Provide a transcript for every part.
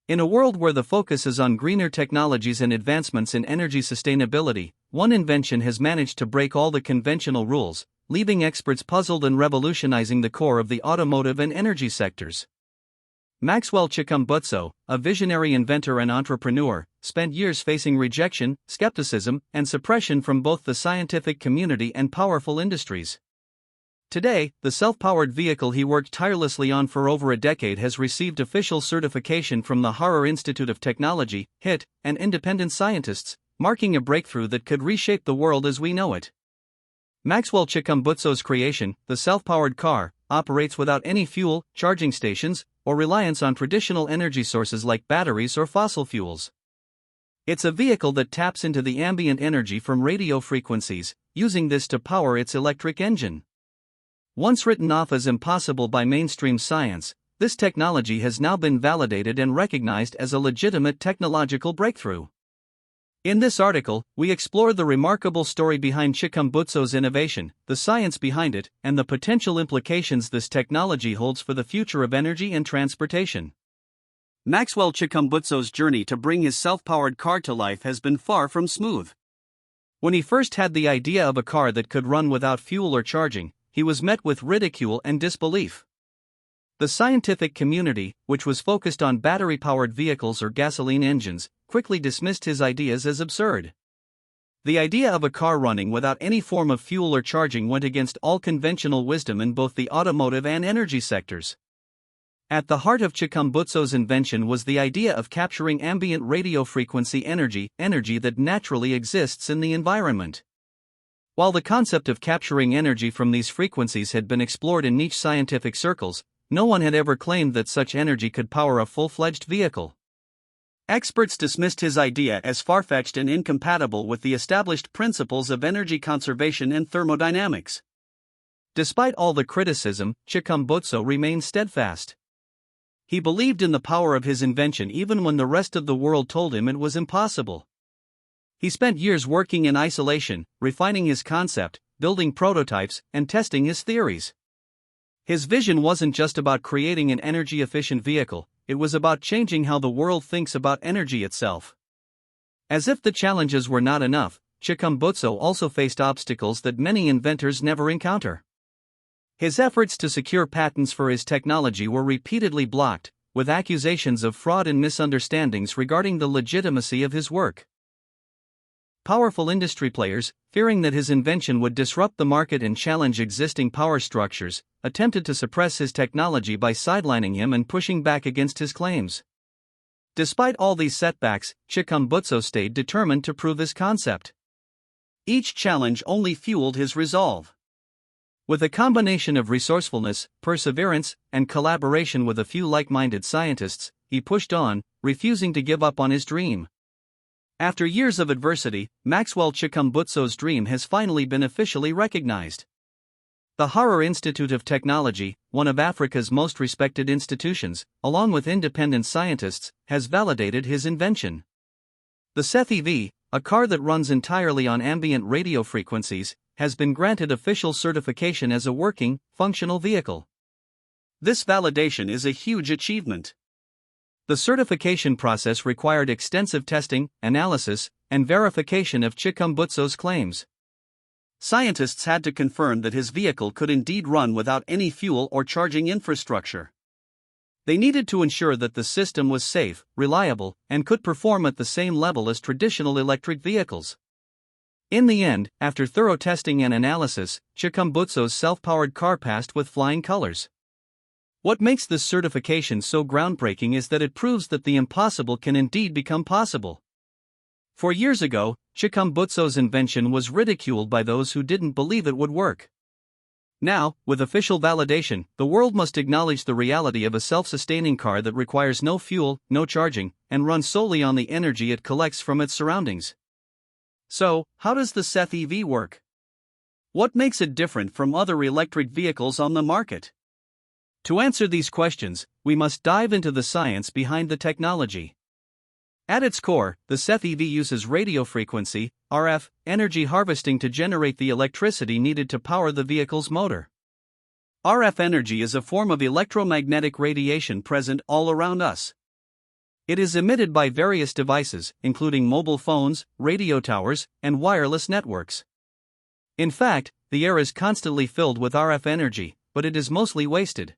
In a world where the focus is on greener technologies and advancements in energy sustainability, one invention has managed to break all the conventional rules, leaving experts puzzled and revolutionizing the core of the automotive and energy sectors. Maxwell Chikumbutso, a visionary inventor and entrepreneur, spent years facing rejection, skepticism, and suppression from both the scientific community and powerful industries. Today, the self-powered vehicle he worked tirelessly on for over a decade has received official certification from the Harrer Institute of Technology, HIT, and independent scientists, marking a breakthrough that could reshape the world as we know it. Maxwell Chikumbutso's creation, the self-powered car, operates without any fuel, charging stations, or reliance on traditional energy sources like batteries or fossil fuels. It's a vehicle that taps into the ambient energy from radio frequencies, using this to power its electric engine. Once written off as impossible by mainstream science, this technology has now been validated and recognized as a legitimate technological breakthrough. In this article, we explore the remarkable story behind Chikumbutso's innovation, the science behind it, and the potential implications this technology holds for the future of energy and transportation. Maxwell Chikumbutso's journey to bring his self-powered car to life has been far from smooth. When he first had the idea of a car that could run without fuel or charging, he was met with ridicule and disbelief. The scientific community, which was focused on battery-powered vehicles or gasoline engines, quickly dismissed his ideas as absurd. The idea of a car running without any form of fuel or charging went against all conventional wisdom in both the automotive and energy sectors. At the heart of Chikumbutso's invention was the idea of capturing ambient radio frequency energy that naturally exists in the environment. While the concept of capturing energy from these frequencies had been explored in niche scientific circles, no one had ever claimed that such energy could power a full-fledged vehicle. Experts dismissed his idea as far-fetched and incompatible with the established principles of energy conservation and thermodynamics. Despite all the criticism, Chikumbutso remained steadfast. He believed in the power of his invention even when the rest of the world told him it was impossible. He spent years working in isolation, refining his concept, building prototypes, and testing his theories. His vision wasn't just about creating an energy-efficient vehicle, it was about changing how the world thinks about energy itself. As if the challenges were not enough, Chikumbutso also faced obstacles that many inventors never encounter. His efforts to secure patents for his technology were repeatedly blocked, with accusations of fraud and misunderstandings regarding the legitimacy of his work. Powerful industry players, fearing that his invention would disrupt the market and challenge existing power structures, attempted to suppress his technology by sidelining him and pushing back against his claims. Despite all these setbacks, Chikumbutso stayed determined to prove his concept. Each challenge only fueled his resolve. With a combination of resourcefulness, perseverance, and collaboration with a few like-minded scientists, he pushed on, refusing to give up on his dream. After years of adversity, Maxwell Chikumbutso's dream has finally been officially recognized. The Harrer Institute of Technology, one of Africa's most respected institutions, along with independent scientists, has validated his invention. The SETH-EV, a car that runs entirely on ambient radio frequencies, has been granted official certification as a working, functional vehicle. This validation is a huge achievement. The certification process required extensive testing, analysis, and verification of Chikumbutso's claims. Scientists had to confirm that his vehicle could indeed run without any fuel or charging infrastructure. They needed to ensure that the system was safe, reliable, and could perform at the same level as traditional electric vehicles. In the end, after thorough testing and analysis, Chikumbutso's self-powered car passed with flying colors. What makes this certification so groundbreaking is that it proves that the impossible can indeed become possible. 4 years ago, Chikumbutso's invention was ridiculed by those who didn't believe it would work. Now, with official validation, the world must acknowledge the reality of a self-sustaining car that requires no fuel, no charging, and runs solely on the energy it collects from its surroundings. So, how does the SETH-EV work? What makes it different from other electric vehicles on the market? To answer these questions, we must dive into the science behind the technology. At its core, the SETH-EV uses radio frequency, RF, energy harvesting to generate the electricity needed to power the vehicle's motor. RF energy is a form of electromagnetic radiation present all around us. It is emitted by various devices, including mobile phones, radio towers, and wireless networks. In fact, the air is constantly filled with RF energy, but it is mostly wasted.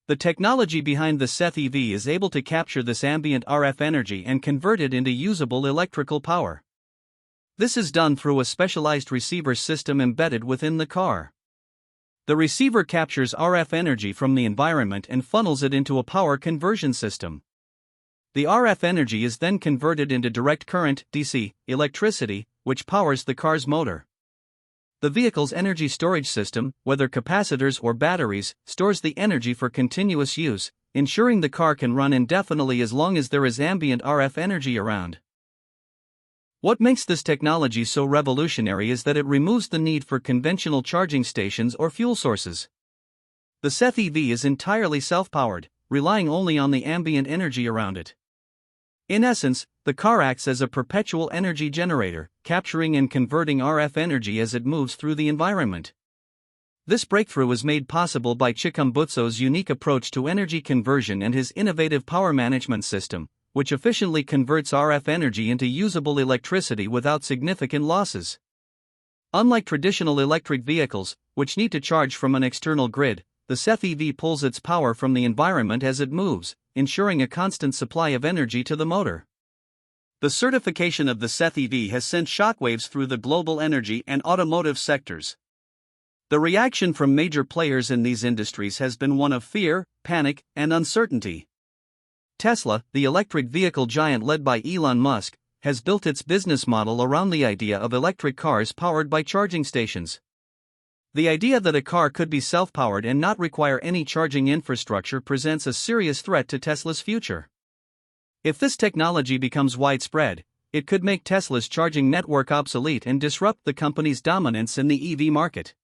The technology behind the Seth EV is able to capture this ambient RF energy and convert it into usable electrical power. This is done through a specialized receiver system embedded within the car. The receiver captures RF energy from the environment and funnels it into a power conversion system. The RF energy is then converted into direct current (DC) electricity, which powers the car's motor. The vehicle's energy storage system, whether capacitors or batteries, stores the energy for continuous use, ensuring the car can run indefinitely as long as there is ambient RF energy around. What makes this technology so revolutionary is that it removes the need for conventional charging stations or fuel sources. The Seth EV is entirely self-powered, relying only on the ambient energy around it. In essence, the car acts as a perpetual energy generator, capturing and converting RF energy as it moves through the environment. This breakthrough was made possible by Chikumbutso's unique approach to energy conversion and his innovative power management system, which efficiently converts RF energy into usable electricity without significant losses. Unlike traditional electric vehicles, which need to charge from an external grid, the Seth EV pulls its power from the environment as it moves, ensuring a constant supply of energy to the motor. The certification of the Seth EV has sent shockwaves through the global energy and automotive sectors. The reaction from major players in these industries has been one of fear, panic, and uncertainty. Tesla, the electric vehicle giant led by Elon Musk, has built its business model around the idea of electric cars powered by charging stations. The idea that a car could be self-powered and not require any charging infrastructure presents a serious threat to Tesla's future. If this technology becomes widespread, it could make Tesla's charging network obsolete and disrupt the company's dominance in the EV market.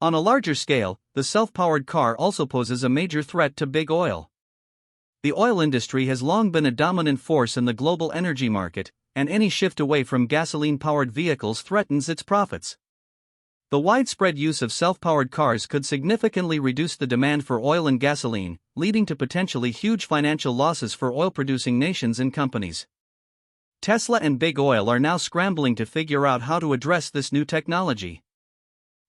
On a larger scale, the self-powered car also poses a major threat to big oil. The oil industry has long been a dominant force in the global energy market, and any shift away from gasoline-powered vehicles threatens its profits. The widespread use of self-powered cars could significantly reduce the demand for oil and gasoline, leading to potentially huge financial losses for oil-producing nations and companies. Tesla and big oil are now scrambling to figure out how to address this new technology.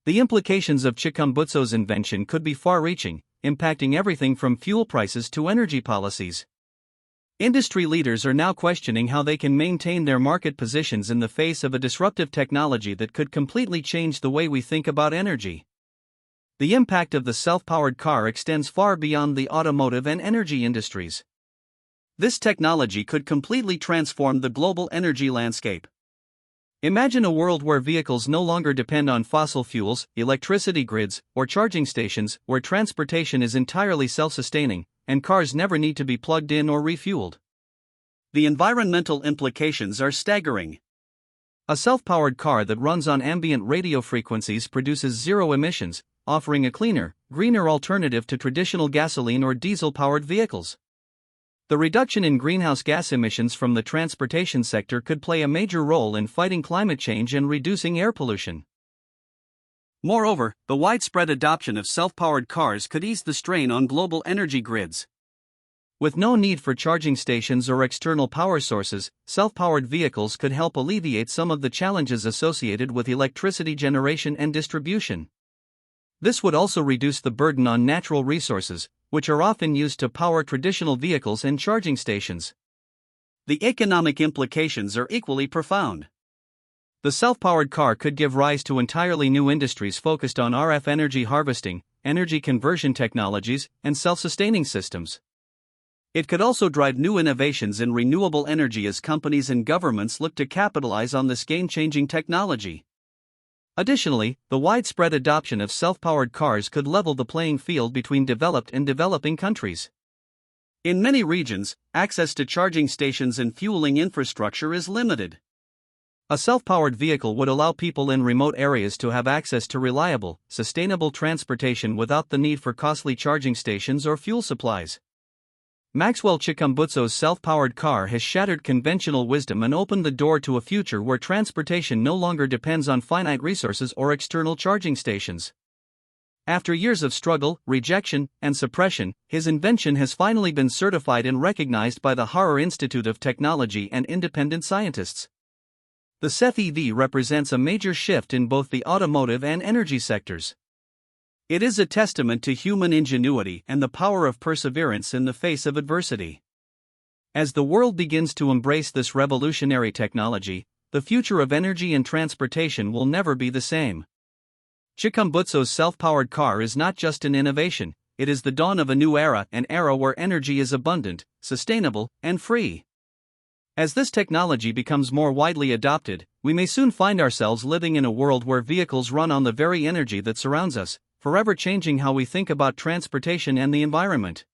The implications of Chikumbutso's invention could be far-reaching, impacting everything from fuel prices to energy policies. Industry leaders are now questioning how they can maintain their market positions in the face of a disruptive technology that could completely change the way we think about energy. The impact of the self-powered car extends far beyond the automotive and energy industries. This technology could completely transform the global energy landscape. Imagine a world where vehicles no longer depend on fossil fuels, electricity grids, or charging stations, where transportation is entirely self-sustaining, and cars never need to be plugged in or refueled. The environmental implications are staggering. A self-powered car that runs on ambient radio frequencies produces zero emissions, offering a cleaner, greener alternative to traditional gasoline or diesel-powered vehicles. The reduction in greenhouse gas emissions from the transportation sector could play a major role in fighting climate change and reducing air pollution. Moreover, the widespread adoption of self-powered cars could ease the strain on global energy grids. With no need for charging stations or external power sources, self-powered vehicles could help alleviate some of the challenges associated with electricity generation and distribution. This would also reduce the burden on natural resources, which are often used to power traditional vehicles and charging stations. The economic implications are equally profound. The self-powered car could give rise to entirely new industries focused on RF energy harvesting, energy conversion technologies, and self-sustaining systems. It could also drive new innovations in renewable energy as companies and governments look to capitalize on this game-changing technology. Additionally, the widespread adoption of self-powered cars could level the playing field between developed and developing countries. In many regions, access to charging stations and fueling infrastructure is limited. A self-powered vehicle would allow people in remote areas to have access to reliable, sustainable transportation without the need for costly charging stations or fuel supplies. Maxwell Chikumbutso's self-powered car has shattered conventional wisdom and opened the door to a future where transportation no longer depends on finite resources or external charging stations. After years of struggle, rejection, and suppression, his invention has finally been certified and recognized by the Harrer Institute of Technology and independent scientists. The Seth EV represents a major shift in both the automotive and energy sectors. It is a testament to human ingenuity and the power of perseverance in the face of adversity. As the world begins to embrace this revolutionary technology, the future of energy and transportation will never be the same. Chikumbutso's self-powered car is not just an innovation, it is the dawn of a new era, an era where energy is abundant, sustainable, and free. As this technology becomes more widely adopted, we may soon find ourselves living in a world where vehicles run on the very energy that surrounds us, forever changing how we think about transportation and the environment.